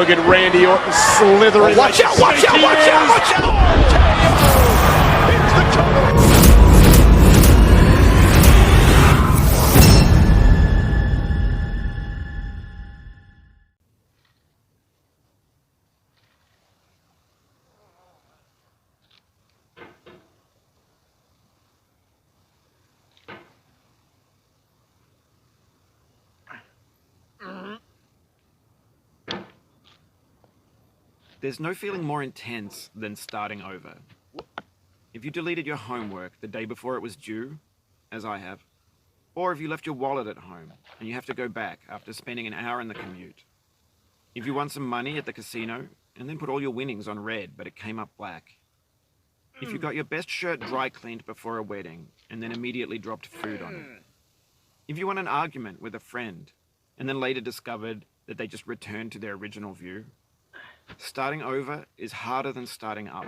Look at Randy Orton slithering. Oh, watch out, watch out, watch out, watch out! R.K.O. hits the cover. There's no feeling more intense than starting over. If you deleted your homework the day before it was due, as I have, or if you left your wallet at home and you have to go back after spending an hour in the commute. If you won some money at the casino and then put all your winnings on red but it came up black. If you got your best shirt dry cleaned before a wedding and then immediately dropped food on it. If you won an argument with a friend and then later discovered that they just returned to their original view. Starting over is harder than starting up.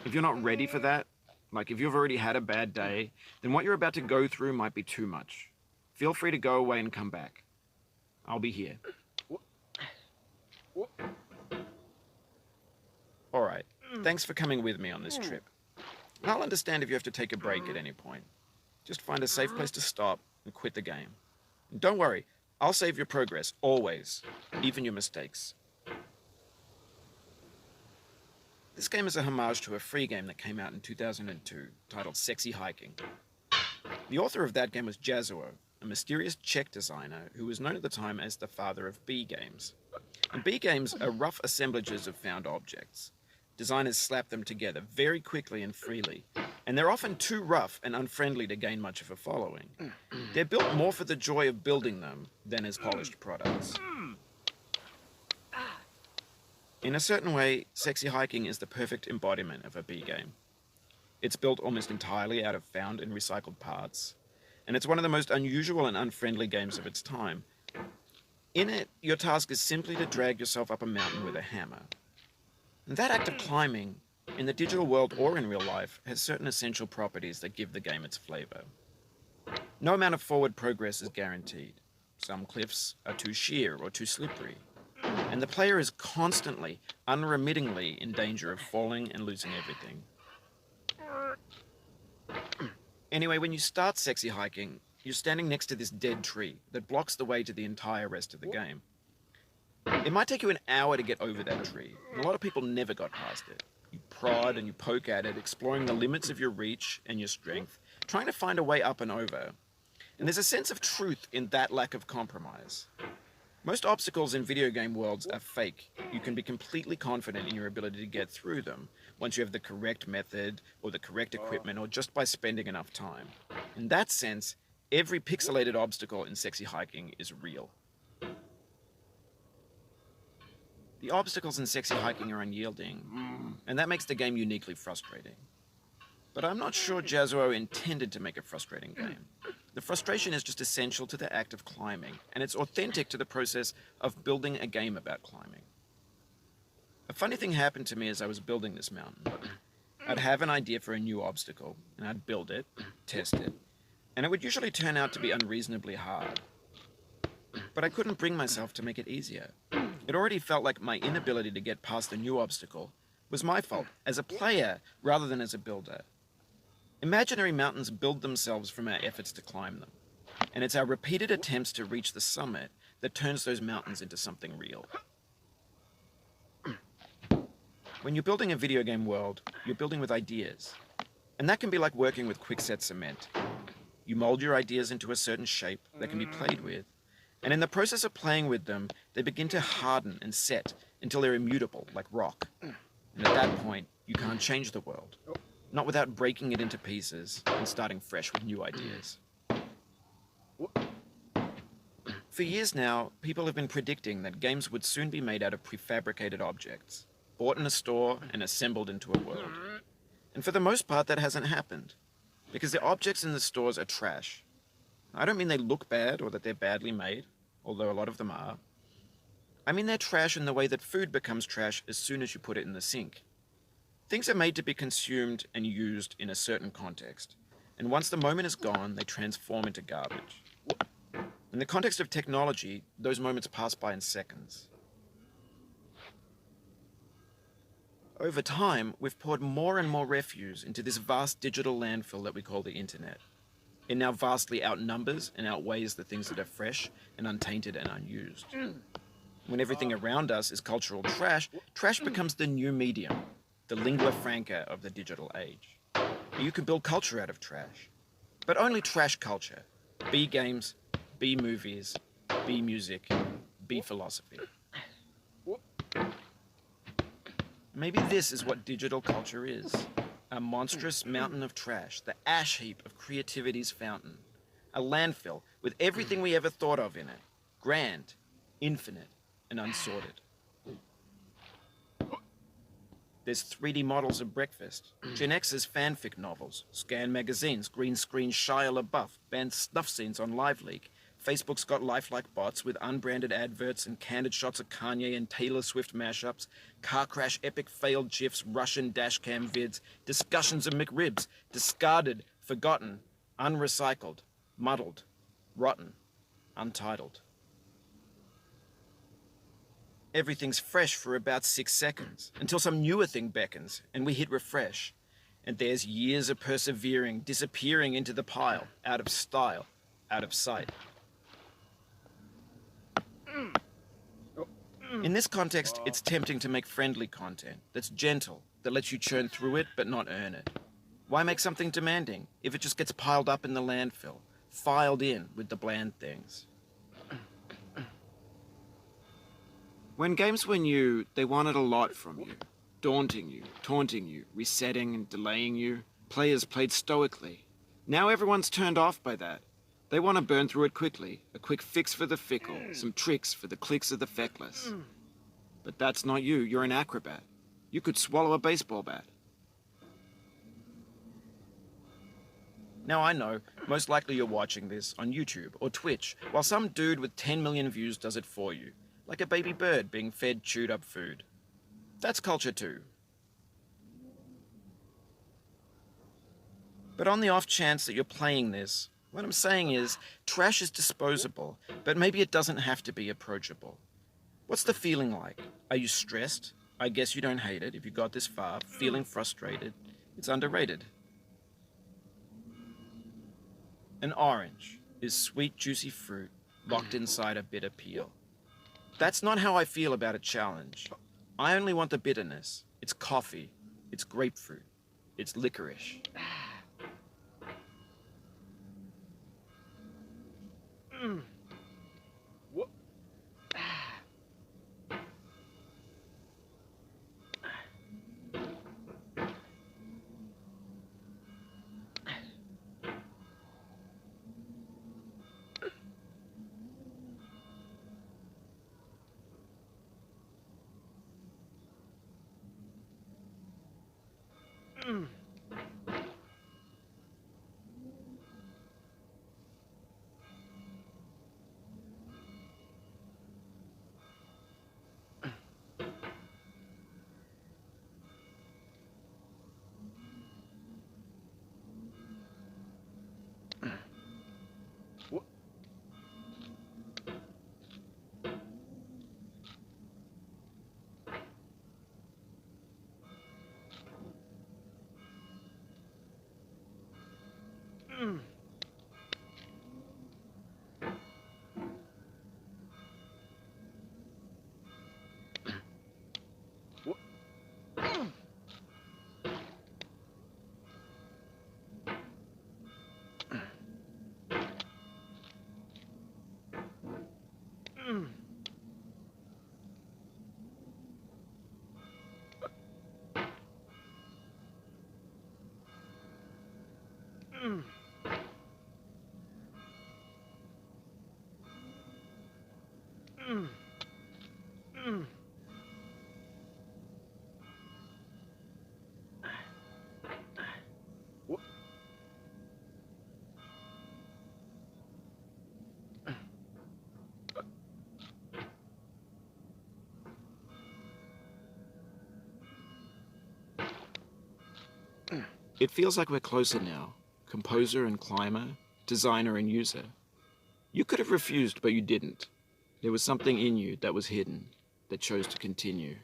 If you're not ready for that, like if you've already had a bad day, then what you're about to go through might be too much. Feel free to go away and come back. I'll be here. Alright, thanks for coming with me on this trip. I'll understand if you have to take a break at any point. Just find a safe place to stop and quit the game. And don't worry, I'll save your progress, always, even your mistakes. This game is a homage to a free game that came out in 2002, titled Sexy Hiking. The author of that game was R.K.O, a mysterious Czech designer who was known at the time as the father of B games. And B games are rough assemblages of found objects. Designers slap them together very quickly and freely, and they're often too rough and unfriendly to gain much of a following. They're built more for the joy of building them than as polished products. In a certain way, Sexy Hiking is the perfect embodiment of a B game. It's built almost entirely out of found and recycled parts, and it's one of the most unusual and unfriendly games of its time. In it, your task is simply to drag yourself up a mountain with a hammer. And that act of climbing, in the digital world or in real life, has certain essential properties that give the game its flavor. No amount of forward progress is guaranteed. Some cliffs are too sheer or too slippery. And the player is constantly, unremittingly in danger of falling and losing everything. Anyway, when you start Sexy Hiking, you're standing next to this dead tree that blocks the way to the entire rest of the game. It might take you an hour to get over that tree, and a lot of people never got past it. You prod and you poke at it, exploring the limits of your reach and your strength, trying to find a way up and over. And there's a sense of truth in that lack of compromise. Most obstacles in video game worlds are fake. You can be completely confident in your ability to get through them once you have the correct method or the correct equipment or just by spending enough time. In that sense, every pixelated obstacle in Sexy Hiking is real. The obstacles in Sexy Hiking are unyielding, and that makes the game uniquely frustrating. But I'm not sure R.K.O intended to make a frustrating game. The frustration is just essential to the act of climbing, and it's authentic to the process of building a game about climbing. A funny thing happened to me as I was building this mountain. I'd have an idea for a new obstacle, and I'd build it, test it, and it would usually turn out to be unreasonably hard. But I couldn't bring myself to make it easier. It already felt like my inability to get past the new obstacle was my fault, as a player rather than as a builder. Imaginary mountains build themselves from our efforts to climb them, and it's our repeated attempts to reach the summit that turns those mountains into something real. When you're building a video game world, you're building with ideas, and that can be like working with quickset cement. You mold your ideas into a certain shape that can be played with, and in the process of playing with them, they begin to harden and set until they're immutable, like rock. And at that point, you can't change the world. Not without breaking it into pieces and starting fresh with new ideas. For years now, people have been predicting that games would soon be made out of prefabricated objects, bought in a store and assembled into a world. And for the most part, that hasn't happened, because the objects in the stores are trash. I don't mean they look bad or that they're badly made, although a lot of them are. I mean they're trash in the way that food becomes trash as soon as you put it in the sink. Things are made to be consumed and used in a certain context, and once the moment is gone, they transform into garbage. In the context of technology, those moments pass by in seconds. Over time, we've poured more and more refuse into this vast digital landfill that we call the internet. It now vastly outnumbers and outweighs the things that are fresh and untainted and unused. When everything around us is cultural trash, trash becomes the new medium, the lingua franca of the digital age. You can build culture out of trash, but only trash culture. B games, B movies, B music, B philosophy. Maybe this is what digital culture is. A monstrous mountain of trash, the ash heap of creativity's fountain. A landfill with everything we ever thought of in it. Grand, infinite, and unsorted. There's 3D models of breakfast, Gen X's fanfic novels, scan magazines, green screen Shia LaBeouf, banned snuff scenes on LiveLeak. Facebook's got lifelike bots with unbranded adverts and candid shots of Kanye and Taylor Swift mashups, car crash epic failed GIFs, Russian dashcam vids, discussions of McRibs, discarded, forgotten, unrecycled, muddled, rotten, untitled. Everything's fresh for about 6 seconds, until some newer thing beckons, and we hit refresh. And there's years of persevering, disappearing into the pile, out of style, out of sight. In this context, it's tempting to make friendly content that's gentle, that lets you churn through it but not earn it. Why make something demanding if it just gets piled up in the landfill, filed in with the bland things? When games were new, they wanted a lot from you. Daunting you, taunting you, resetting and delaying you. Players played stoically. Now everyone's turned off by that. They want to burn through it quickly, a quick fix for the fickle, some tricks for the clicks of the feckless. But that's not you, you're an acrobat. You could swallow a baseball bat. Now I know, most likely you're watching this on YouTube or Twitch, while some dude with 10 million views does it for you, like a baby bird being fed chewed up food. That's culture too. But on the off chance that you're playing this, what I'm saying is, trash is disposable, but maybe it doesn't have to be approachable. What's the feeling like? Are you stressed? I guess you don't hate it if you got this far. Feeling frustrated? It's underrated. An orange is sweet, juicy fruit locked inside a bitter peel. That's not how I feel about a challenge. I only want the bitterness. It's coffee. It's grapefruit. It's licorice. It feels like we're closer now, composer and climber, designer and user. You could have refused, but you didn't. There was something in you that was hidden, that chose to continue.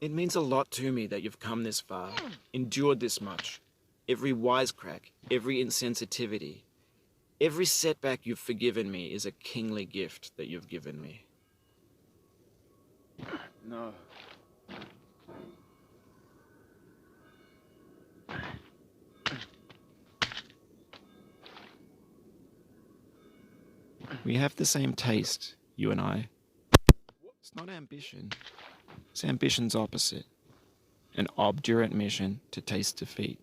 It means a lot to me that you've come this far, endured this much. Every wisecrack, every insensitivity, every setback you've forgiven me is a kingly gift that you've given me. No. We have the same taste, you and I. It's not ambition. It's ambition's opposite. An obdurate mission to taste defeat.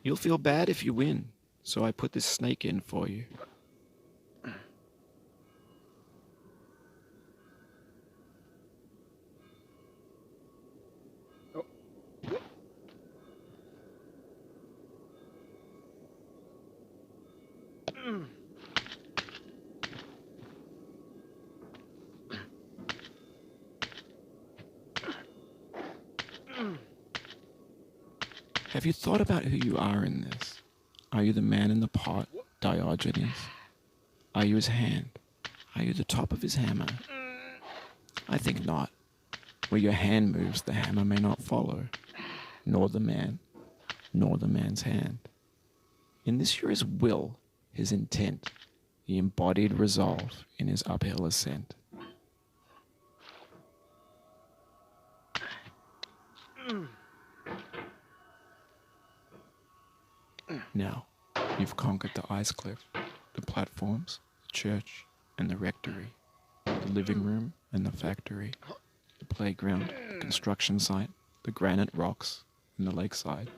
You'll feel bad if you win, so I put this snake in for you. Have you thought about who you are in this? Are you the man in the pot, Diogenes? Are you his hand? Are you the top of his hammer? I think not. Where your hand moves, the hammer may not follow, nor the man, nor the man's hand. In this you're his will, his intent, the embodied resolve in his uphill ascent. Now, you've conquered the ice cliff, the platforms, the church, and the rectory, the living room and the factory, the playground, the construction site, the granite rocks, and the lakeside.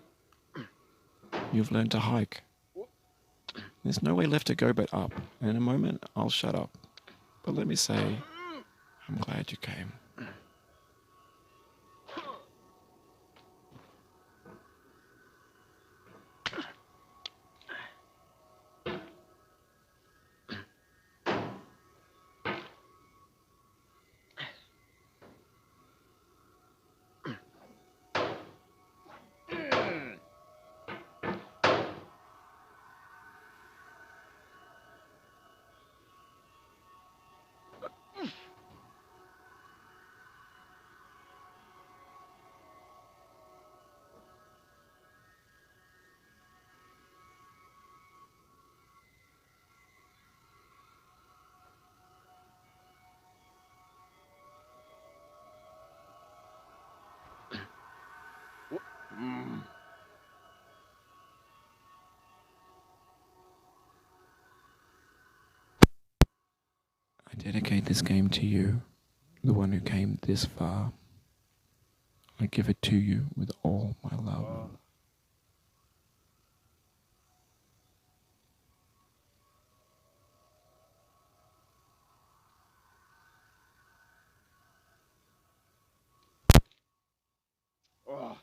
You've learned to hike. There's no way left to go but up, and in a moment I'll shut up. But let me say, I'm glad you came. I dedicate this game to you, the one who came this far. I give it to you with all my love. Oh.